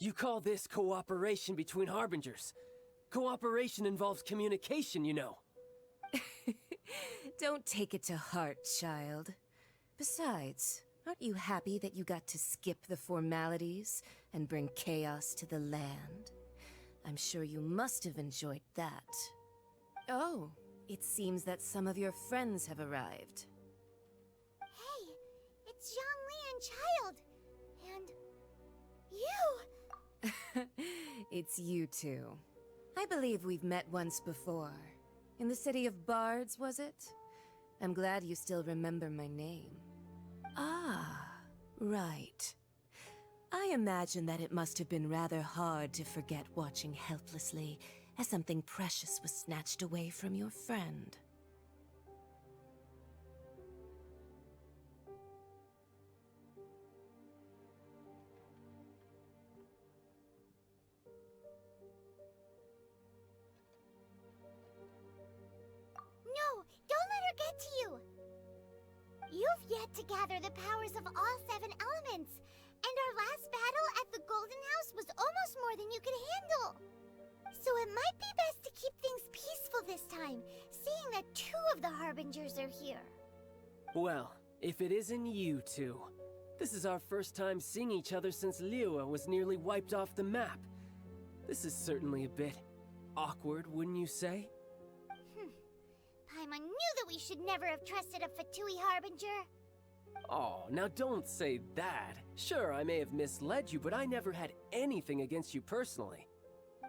You call this cooperation between harbingers? Cooperation involves communication, you know. Don't take it to heart, child. Besides, aren't you happy that you got to skip the formalities and bring chaos to the land? I'm sure you must have enjoyed that. Oh, it seems that some of your friends have arrived. Hey, it's Zhongli and Child. And you! It's you two. I believe we've met once before. In the city of Bards, was it? I'm glad you still remember my name. Ah, right. I imagine that it must have been rather hard to forget watching helplessly as something precious was snatched away from your friend. No, don't let her get to you! You've yet to gather the powers of all 7 elements, and our last battle at the Golden House was almost more than you could handle. So it might be best to keep things peaceful this time, seeing that 2 of the Harbingers are here. Well, if it isn't you two. This is our first time seeing each other since Liua was nearly wiped off the map. This is certainly a bit awkward, wouldn't you say? Paimon knew that we should never have trusted a Fatui Harbinger. Oh, now don't say that. Sure, I may have misled you, but I never had anything against you personally.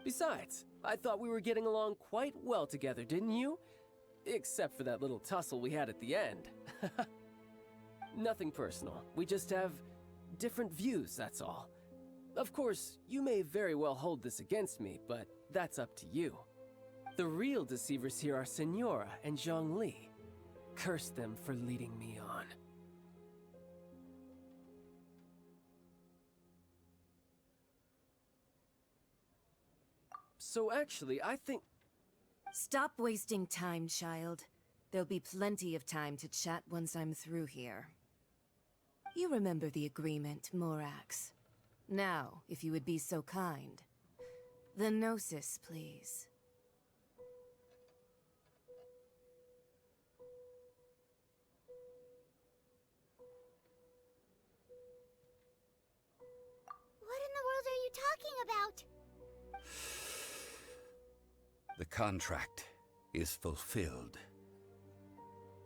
Besides, I thought we were getting along quite well together, didn't you? Except for that little tussle we had at the end. Nothing personal. We just have different views, that's all. Of course, you may very well hold this against me, but that's up to you. The real deceivers here are Senora and Zhongli. Curse them for leading me on. So actually, I think... Stop wasting time, child. There'll be plenty of time to chat once I'm through here. You remember the agreement, Morax. Now, if you would be so kind. The Gnosis, please. What in the world are you talking about? The contract is fulfilled.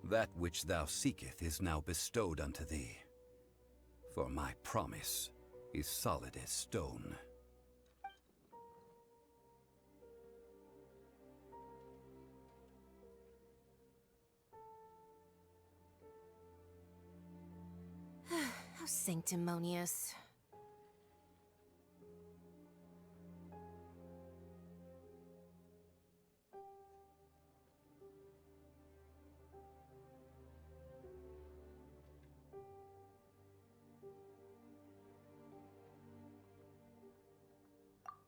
That which thou seeketh is now bestowed unto thee. For my promise is solid as stone. How sanctimonious.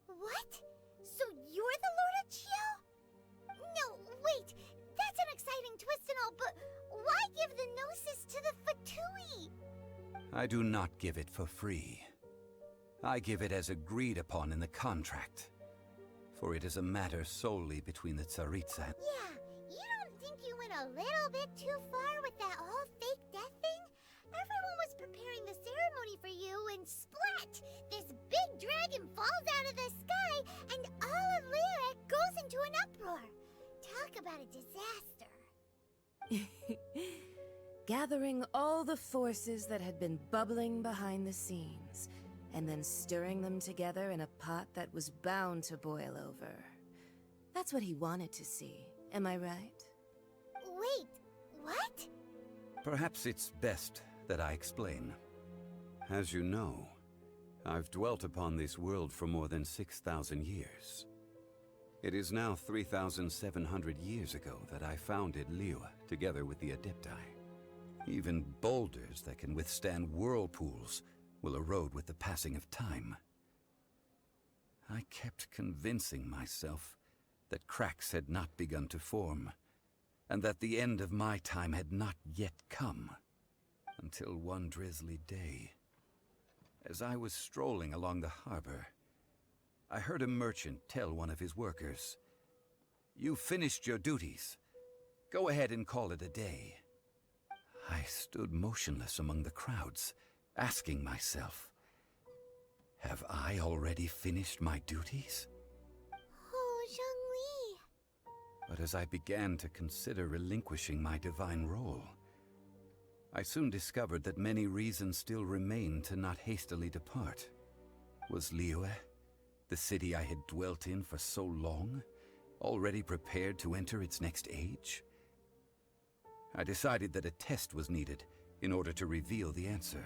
What? So you're the Lord of Chiao? No, wait. That's an exciting twist and all, but why give the Gnosis to the Fatui? I do not give it for free. I give it as agreed upon in the contract. For it is a matter solely between the Tsaritsa. Yeah, you don't think you went a little bit too far with that whole fake death thing? Everyone was preparing the ceremony for you and splat! This big dragon falls out of the sky and all of Lyric goes into an uproar. Talk about a disaster. Gathering all the forces that had been bubbling behind the scenes, and then stirring them together in a pot that was bound to boil over. That's what he wanted to see, am I right? Wait, what? Perhaps it's best that I explain. As you know, I've dwelt upon this world for more than 6,000 years. It is now 3,700 years ago that I founded Liua together with the Adepti. Even boulders that can withstand whirlpools will erode with the passing of time. I kept convincing myself that cracks had not begun to form, and that the end of my time had not yet come. Until one drizzly day, as I was strolling along the harbor, I heard a merchant tell one of his workers, "You finished your duties. Go ahead and call it a day." I stood motionless among the crowds, asking myself, have I already finished my duties? Oh, Zhongli. But as I began to consider relinquishing my divine role, I soon discovered that many reasons still remained to not hastily depart. Was Liyue, the city I had dwelt in for so long, already prepared to enter its next age? I decided that a test was needed in order to reveal the answer.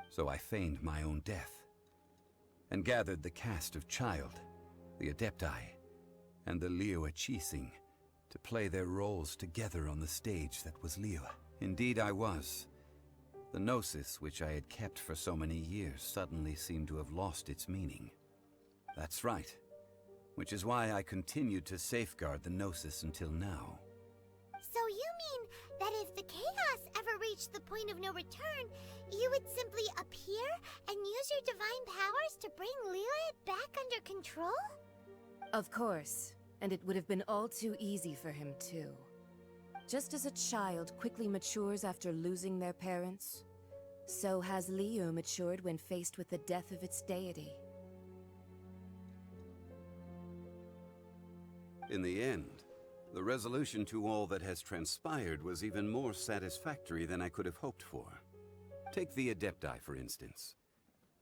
So I feigned my own death, and gathered the cast of Child, the Adepti, and the Liyue Qixing to play their roles together on the stage that was Liyue. Indeed I was. The gnosis which I had kept for so many years suddenly seemed to have lost its meaning. That's right, which is why I continued to safeguard the gnosis until now. So you mean that if the chaos ever reached the point of no return, you would simply appear and use your divine powers to bring Liyue back under control? Of course, and it would have been all too easy for him too. Just as a child quickly matures after losing their parents, so has Liyue matured when faced with the death of its deity. In the end, the resolution to all that has transpired was even more satisfactory than I could have hoped for. Take the Adepti, for instance.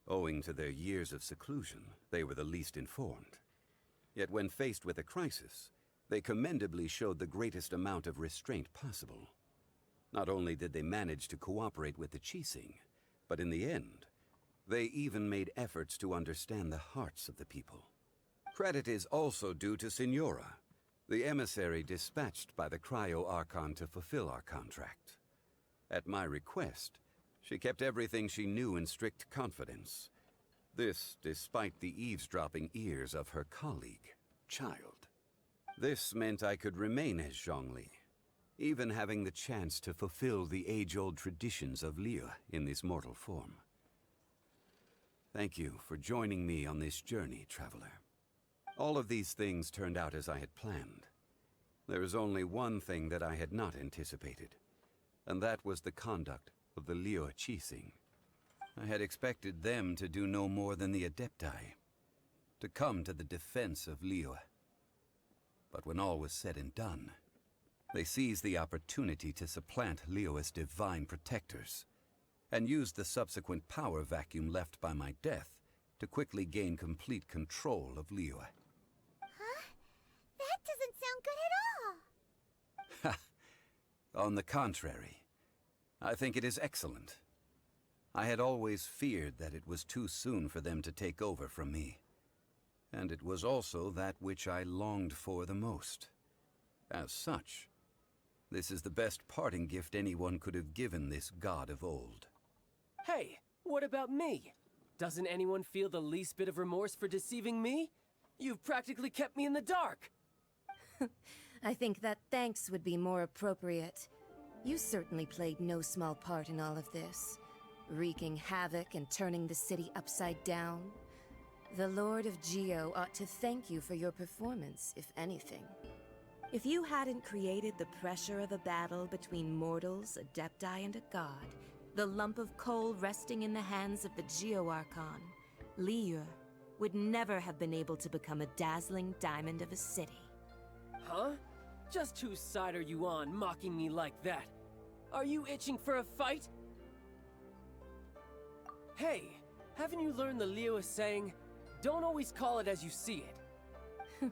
Owing to their years of seclusion, they were the least informed. Yet when faced with a crisis, they commendably showed the greatest amount of restraint possible. Not only did they manage to cooperate with the Qixing, but in the end, they even made efforts to understand the hearts of the people. Credit is also due to Signora, the emissary dispatched by the Cryo-Archon to fulfill our contract. At my request, she kept everything she knew in strict confidence. This despite the eavesdropping ears of her colleague, Child. This meant I could remain as Zhongli, even having the chance to fulfill the age-old traditions of Liyue in this mortal form. Thank you for joining me on this journey, traveler. All of these things turned out as I had planned. There is only one thing that I had not anticipated, and that was the conduct of the Liyue Qixing. I had expected them to do no more than the Adepti, to come to the defense of Liyue. But when all was said and done, they seized the opportunity to supplant Liyue's divine protectors, and used the subsequent power vacuum left by my death to quickly gain complete control of Liyue. Huh? That doesn't sound good at all. On the contrary, I think it is excellent. I had always feared that it was too soon for them to take over from me. And it was also that which I longed for the most. As such, this is the best parting gift anyone could have given this god of old. Hey, what about me? Doesn't anyone feel the least bit of remorse for deceiving me? You've practically kept me in the dark! I think that thanks would be more appropriate. You certainly played no small part in all of this, wreaking havoc and turning the city upside down. The Lord of Geo ought to thank you for your performance, if anything. If you hadn't created the pressure of a battle between mortals, Adepti, and a god, the lump of coal resting in the hands of the Geo-Archon, Liyue would never have been able to become a dazzling diamond of a city. Huh? Just whose side are you on, mocking me like that? Are you itching for a fight? Hey, haven't you learned the Liyue saying, "Don't always call it as you see it"?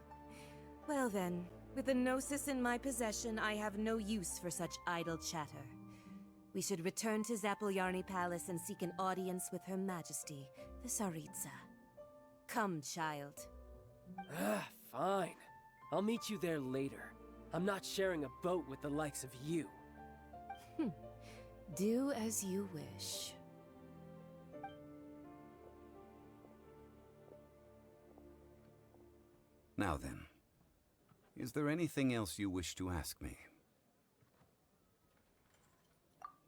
Well then, with the Gnosis in my possession, I have no use for such idle chatter. We should return to Zapoljarny Palace and seek an audience with Her Majesty, the Tsaritsa. Come, child. Fine. I'll meet you there later. I'm not sharing a boat with the likes of you. Do as you wish. Now then, is there anything else you wish to ask me?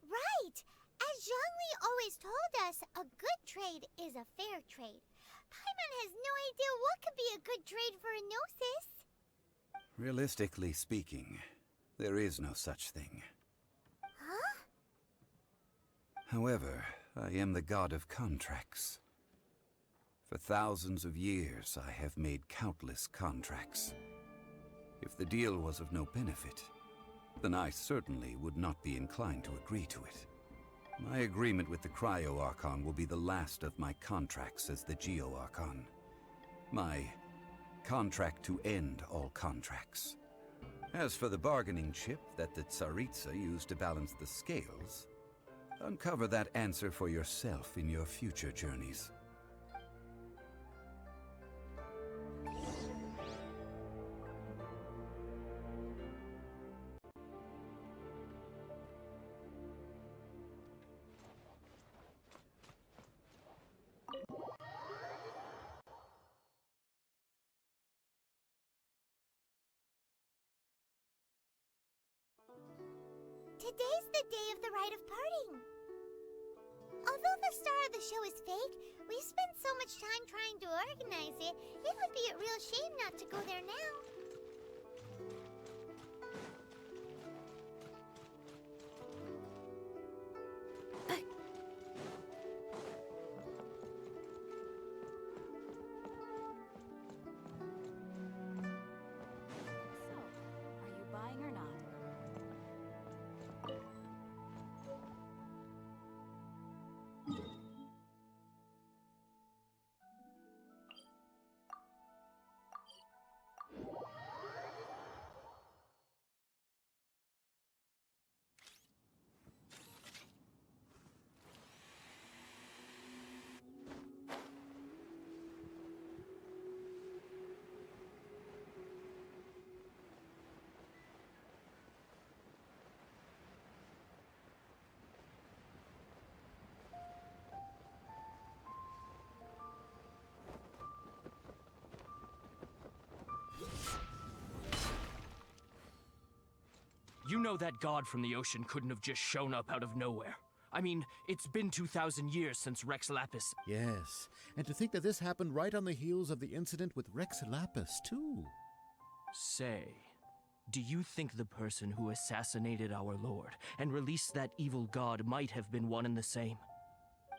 Right! As Zhongli always told us, a good trade is a fair trade. Paimon has no idea what could be a good trade for a gnosis. Realistically speaking, there is no such thing. Huh? However, I am the god of contracts. For thousands of years, I have made countless contracts. If the deal was of no benefit, then I certainly would not be inclined to agree to it. My agreement with the Cryo-Archon will be the last of my contracts as the Geo-Archon. My contract to end all contracts. As for the bargaining chip that the Tsaritsa used to balance the scales, uncover that answer for yourself in your future journeys. Today's the day of the rite of parting. Although the star of the show is fake, we've spent so much time trying to organize it, it would be a real shame not to go there now. Are you buying or not? You know that god from the ocean couldn't have just shown up out of nowhere. I mean, it's been 2,000 years since Rex Lapis. Yes, and to think that this happened right on the heels of the incident with Rex Lapis, too. Say, do you think the person who assassinated our lord and released that evil god might have been one and the same?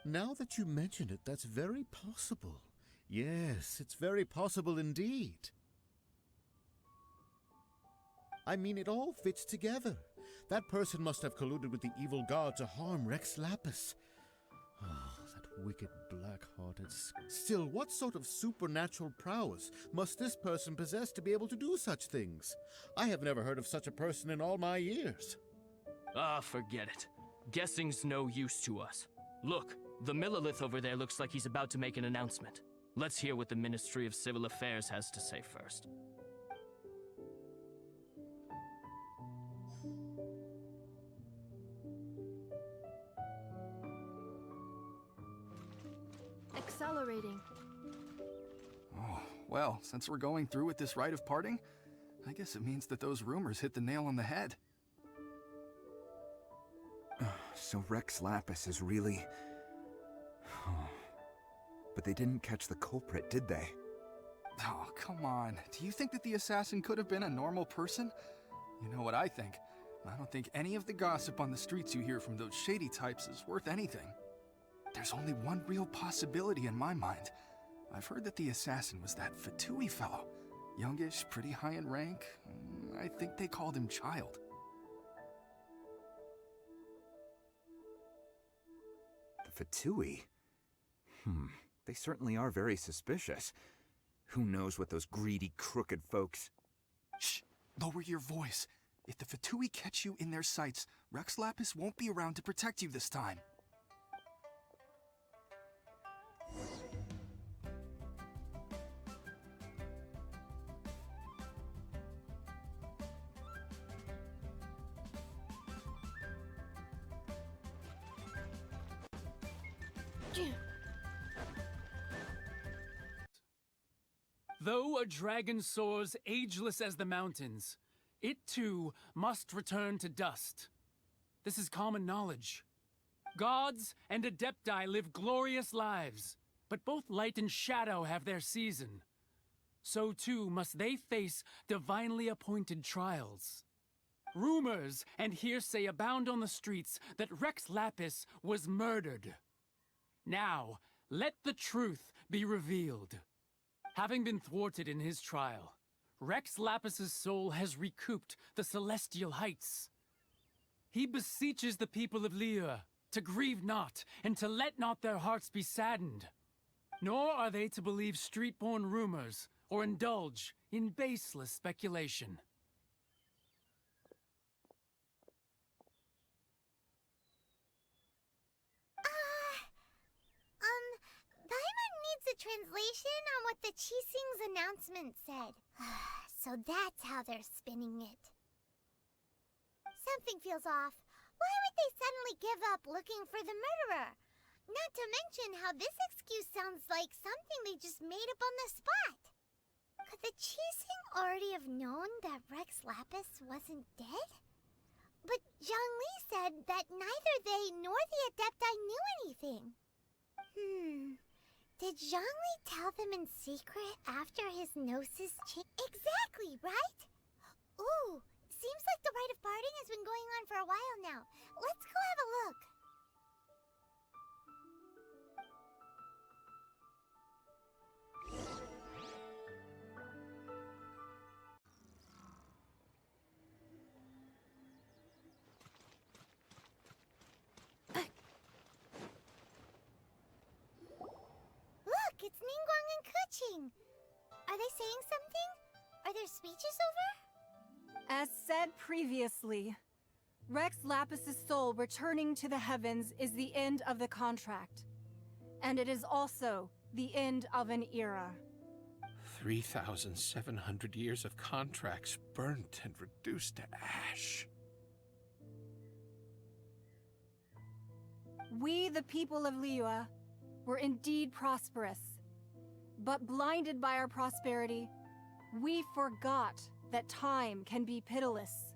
Now that you mention it, that's very possible. Yes, it's very possible indeed. I mean, it all fits together. That person must have colluded with the evil god to harm Rex Lapis. Oh, that wicked black-hearted... Still, what sort of supernatural prowess must this person possess to be able to do such things? I have never heard of such a person in all my years. Ah, forget it. Guessing's no use to us. Look, the Millilith over there looks like he's about to make an announcement. Let's hear what the Ministry of Civil Affairs has to say first. Accelerating. Oh, well, since we're going through with this rite of parting, I guess it means that those rumors hit the nail on the head. So Rex Lapis is really... But they didn't catch the culprit, did they? Oh, come on. Do you think that the assassin could have been a normal person? You know what I think. I don't think any of the gossip on the streets you hear from those shady types is worth anything. There's only one real possibility in my mind. I've heard that the assassin was that Fatui fellow. Youngish, pretty high in rank. I think they called him Child. The Fatui? They certainly are very suspicious. Who knows what those greedy, crooked folks... Shh! Lower your voice. If the Fatui catch you in their sights, Rex Lapis won't be around to protect you this time. Though a dragon soars ageless as the mountains, it too must return to dust. This is common knowledge. Gods and Adepti live glorious lives, But both light and shadow have their season. So too must they face divinely appointed trials. Rumors and hearsay abound on the streets that Rex Lapis was murdered. Now, let the truth be revealed. Having been thwarted in his trial, Rex Lapis's soul has recouped the celestial heights. He beseeches the people of Liyue to grieve not and to let not their hearts be saddened. Nor are they to believe street-born rumors or indulge in baseless speculation. Paimon needs a translation on what the Qixing's announcement said. So that's how they're spinning it. Something feels off. Why would they suddenly give up looking for the murderer? Not to mention how this excuse sounds like something they just made up on the spot. Could the Qixing already have known that Rex Lapis wasn't dead? But Zhongli said that neither they nor the Adepti knew anything. Did Zhongli tell them in secret after his gnosis changed? Exactly, right? Ooh, seems like the rite of parting has been going on for a while now. Let's go have a look. Look, it's Ningguang and Keqing. Are they saying something? Are their speeches over? As said previously, Rex Lapis's soul returning to the heavens is the end of the contract. And it is also the end of an era. 3,700 years of contracts burnt and reduced to ash. We, the people of Liyue, were indeed prosperous. But blinded by our prosperity, we forgot that time can be pitiless.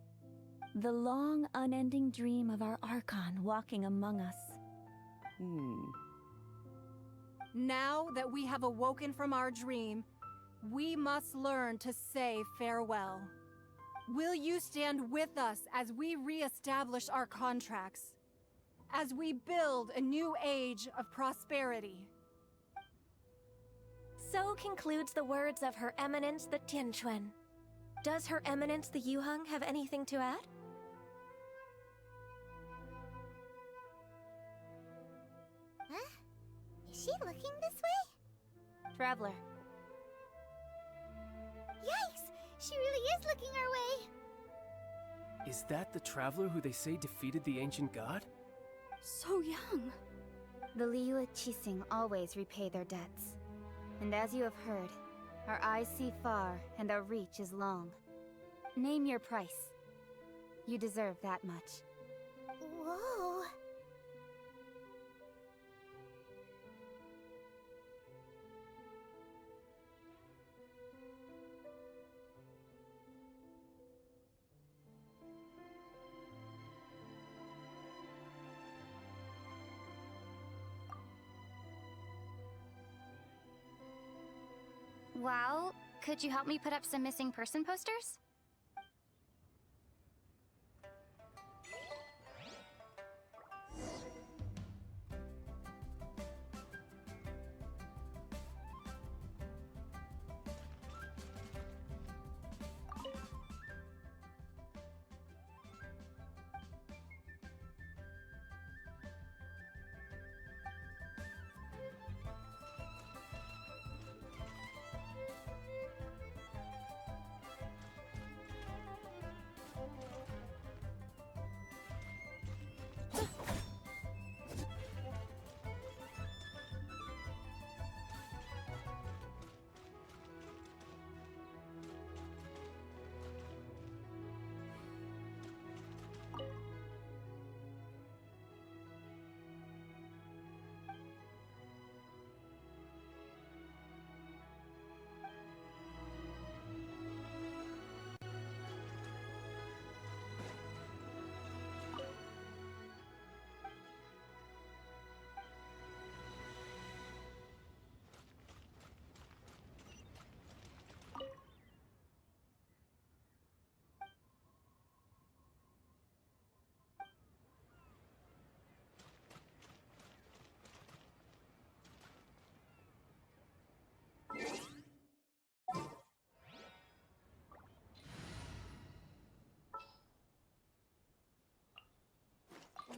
The long, unending dream of our Archon walking among us. Now that we have awoken from our dream, we must learn to say farewell. Will you stand with us as we re-establish our contracts? As we build a new age of prosperity? So concludes the words of Her Eminence the Tianquan. Does Her Eminence the Yuheng have anything to add? Huh? Is she looking this way? Traveler. Yikes! She really is looking our way! Is that the traveler who they say defeated the ancient god? So young. The Liyue Qixing always repay their debts. And as you have heard, our eyes see far and our reach is long. Name your price. You deserve that much. Whoa! Well, could you help me put up some missing person posters?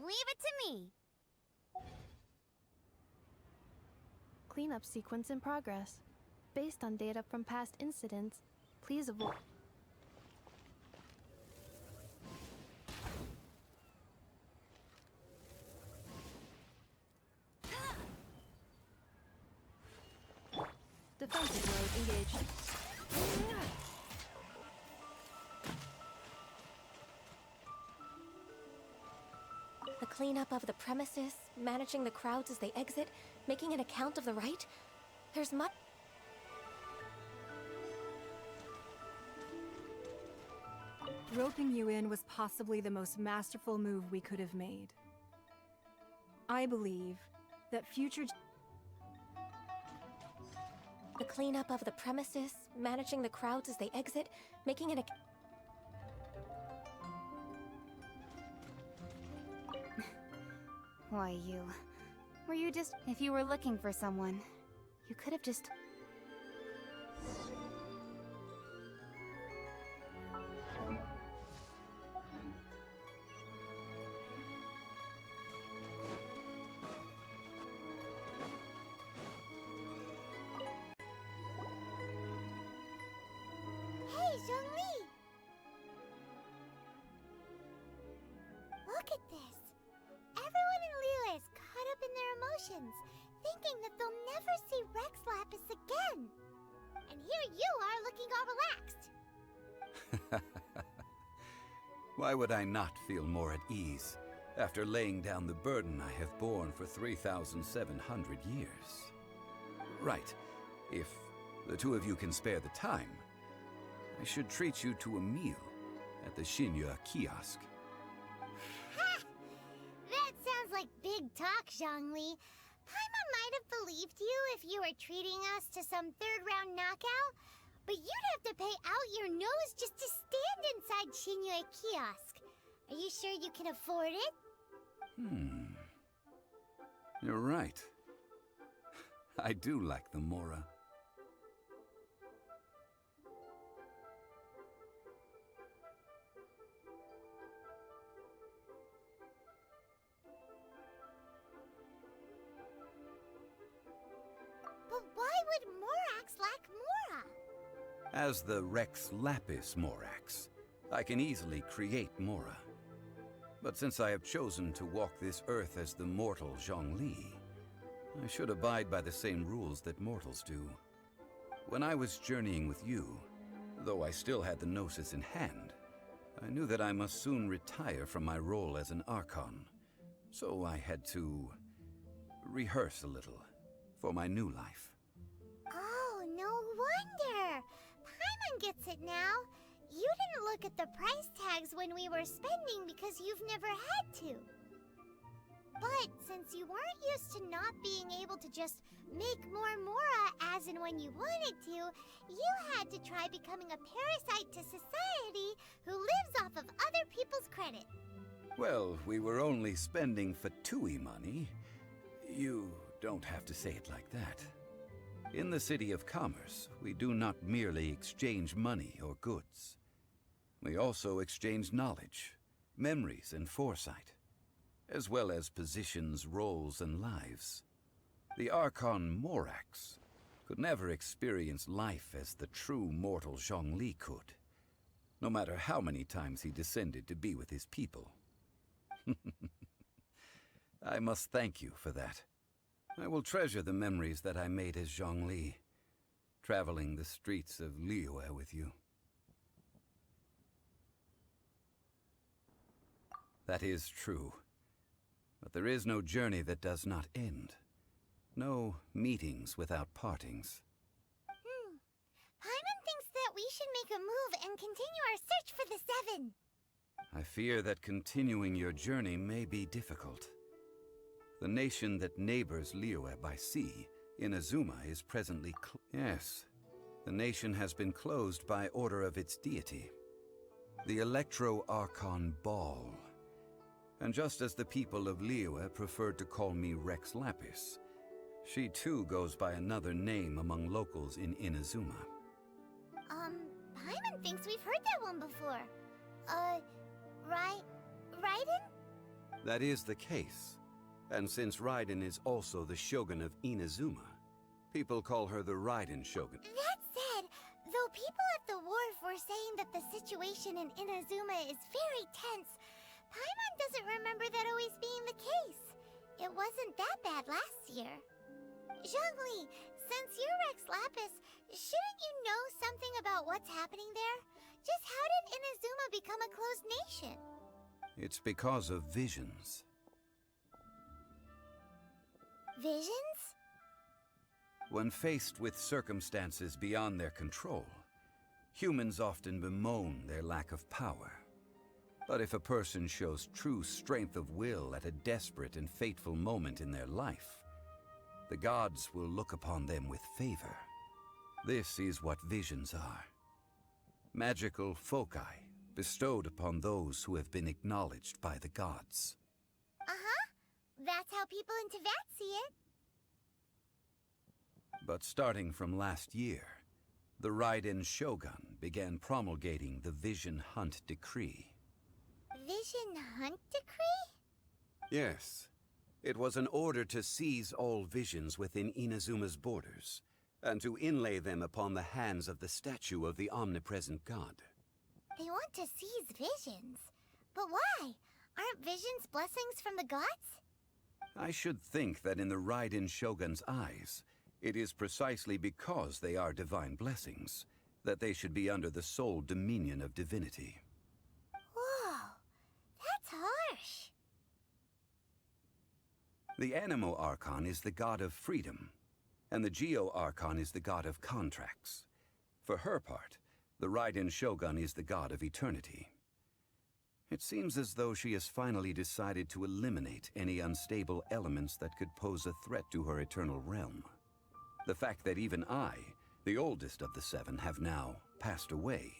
Leave it to me. Cleanup sequence in progress. Based on data from past incidents, please avoid... Defensive mode engaged. The cleanup of the premises, managing the crowds as they exit, making an account of the right? There's much... Roping you in was possibly the most masterful move we could have made. I believe that future... The cleanup of the premises, managing the crowds as they exit, making an... Why, you... Were you just... If you were looking for someone, you could have just... Hey, Zhongli! Look at this. Everyone in Liyue is caught up in their emotions, thinking that they'll never see Rex Lapis again. And here you are looking all relaxed. Why would I not feel more at ease after laying down the burden I have borne for 3,700 years? Right. If the two of you can spare the time, I should treat you to a meal at the Shinya kiosk. Ha! That sounds like big talk, Zhongli. Paimon might have believed you if you were treating us to some third-round knockout, but you'd have to pay out your nose just to stand inside Shinya kiosk. Are you sure you can afford it? You're right. I do like the Mora. But why would Morax lack Mora? As the Rex Lapis Morax, I can easily create Mora. But since I have chosen to walk this earth as the mortal Zhongli, I should abide by the same rules that mortals do. When I was journeying with you, though I still had the Gnosis in hand, I knew that I must soon retire from my role as an Archon, so I had to rehearse a little for my new life. Oh, no wonder! Paimon gets it now. You didn't look at the price tags when we were spending because you've never had to. But since you weren't used to not being able to just make more Mora as and when you wanted to, you had to try becoming a parasite to society who lives off of other people's credit. Well, we were only spending Fatui money. You don't have to say it like that. In the City of Commerce, we do not merely exchange money or goods. We also exchange knowledge, memories, and foresight, as well as positions, roles, and lives. The Archon Morax could never experience life as the true mortal Zhongli could, no matter how many times he descended to be with his people. I must thank you for that. I will treasure the memories that I made as Zhongli, traveling the streets of Liyue with you. That is true. But there is no journey that does not end. No meetings without partings. Paimon thinks that we should make a move and continue our search for the Seven. I fear that continuing your journey may be difficult. The nation that neighbors Liyue by sea, Inazuma, is presently Yes, the nation has been closed by order of its deity, the Electro-Archon Ball. And just as the people of Liyue preferred to call me Rex Lapis, she too goes by another name among locals in Inazuma. Paimon thinks we've heard that one before. Raiden? That is the case. And since Raiden is also the Shogun of Inazuma, people call her the Raiden Shogun. That said, though people at the wharf were saying that the situation in Inazuma is very tense, Paimon doesn't remember that always being the case. It wasn't that bad last year. Zhongli, since you're Rex Lapis, shouldn't you know something about what's happening there? Just how did Inazuma become a closed nation? It's because of visions. Visions? When faced with circumstances beyond their control, humans often bemoan their lack of power. But if a person shows true strength of will at a desperate and fateful moment in their life, the gods will look upon them with favor. This is what visions are. Magical foci bestowed upon those who have been acknowledged by the gods. Uh-huh. That's how people in Teyvat see it. But starting from last year, the Raiden Shogun began promulgating the Vision Hunt Decree. Vision Hunt Decree? Yes. It was an order to seize all visions within Inazuma's borders, and to inlay them upon the hands of the statue of the omnipresent god. They want to seize visions. But why? Aren't visions blessings from the gods? I should think that in the Raiden Shogun's eyes, it is precisely because they are divine blessings that they should be under the sole dominion of divinity. Whoa, that's harsh. The Animo Archon is the god of freedom, and the Geo Archon is the god of contracts. For her part, the Raiden Shogun is the god of eternity. It seems as though she has finally decided to eliminate any unstable elements that could pose a threat to her eternal realm. The fact that even I, the oldest of the seven, have now passed away,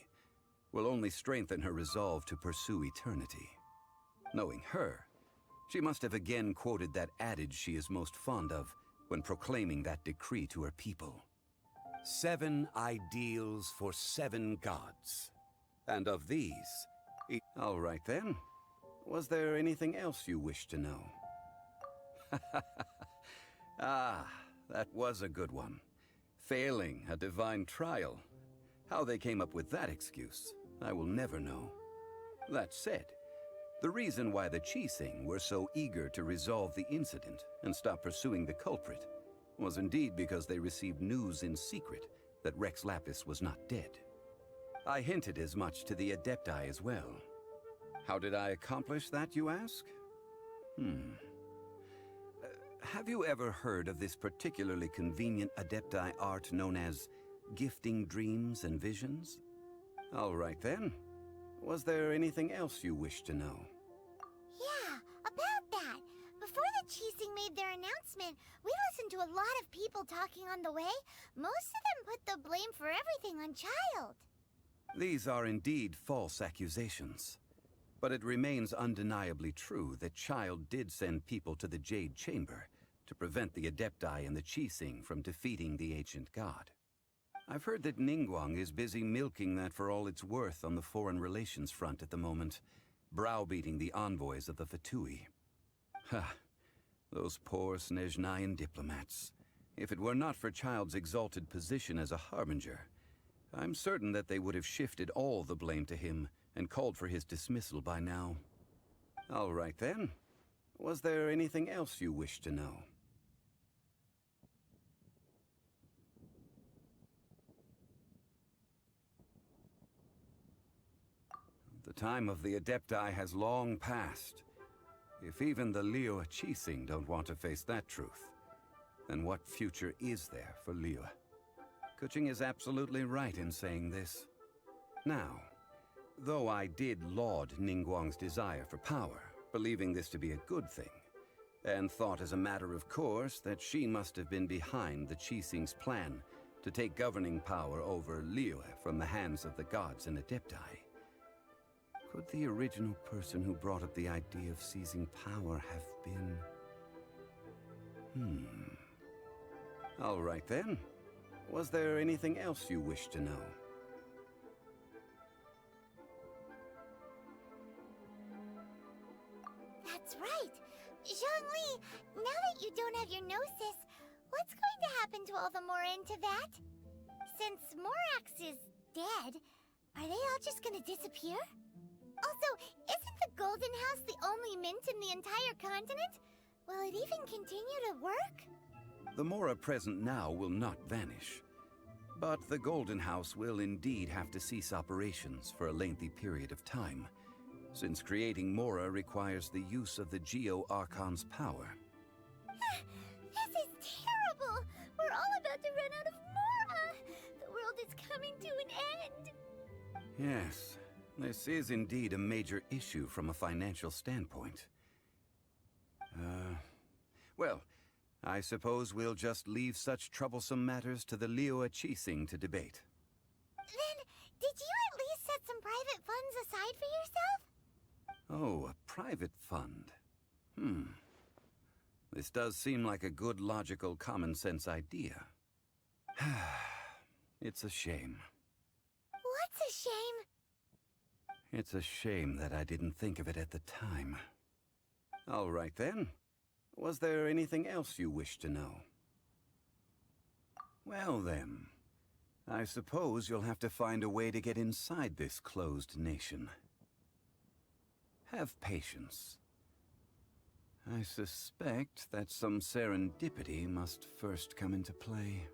will only strengthen her resolve to pursue eternity. Knowing her, she must have again quoted that adage she is most fond of when proclaiming that decree to her people. 7 ideals for 7 gods. And of these... All right then. Was there anything else you wish to know? Ah, that was a good one. Failing a divine trial. How they came up with that excuse, I will never know. That said, the reason why the Qixing were so eager to resolve the incident and stop pursuing the culprit was indeed because they received news in secret that Rex Lapis was not dead. I hinted as much to the Adepti as well. How did I accomplish that, you ask? Have you ever heard of this particularly convenient Adepti art known as gifting dreams and visions? All right then. Was there anything else you wish to know? Yeah, about that. Before the Qixing made their announcement, we listened to a lot of people talking on the way. Most of them put the blame for everything on Child. These are indeed false accusations. But it remains undeniably true that Child did send people to the Jade Chamber to prevent the Adepti and the Qixing from defeating the ancient god. I've heard that Ningguang is busy milking that for all it's worth on the foreign relations front at the moment, browbeating the envoys of the Fatui. Ha! Those poor Snezhnayan diplomats. If it were not for Child's exalted position as a harbinger, I'm certain that they would have shifted all the blame to him and called for his dismissal by now. All right then. Was there anything else you wish to know? The time of the Adepti has long passed. If even the Liyue Qixing don't want to face that truth, then what future is there for Liyue? Kuching is absolutely right in saying this. Now, though I did laud Ningguang's desire for power, believing this to be a good thing, and thought as a matter of course that she must have been behind the Qixing's plan to take governing power over Liyue from the hands of the gods and Adepti, could the original person who brought up the idea of seizing power have been... All right then. Was there anything else you wish to know? That's right. you don't have your gnosis, what's going to happen to all the Mora in Teyvat? Since Morax is dead, are they all just gonna disappear? Also, isn't the Golden House the only mint in the entire continent? Will it even continue to work? The Mora present now will not vanish. But the Golden House will indeed have to cease operations for a lengthy period of time, since creating Mora requires the use of the Geo-Archon's power. This is terrible! We're all about to run out of Mora! The world is coming to an end! Yes, this is indeed a major issue from a financial standpoint. Well, I suppose we'll just leave such troublesome matters to the Liyue Qixing to debate. Then, did you at least set some private funds aside for yourself? Oh, a private fund. This does seem like a good, logical, common-sense idea. It's a shame. What's a shame? It's a shame that I didn't think of it at the time. All right then. Was there anything else you wish to know? Well then, I suppose you'll have to find a way to get inside this closed nation. Have patience. I suspect that some serendipity must first come into play.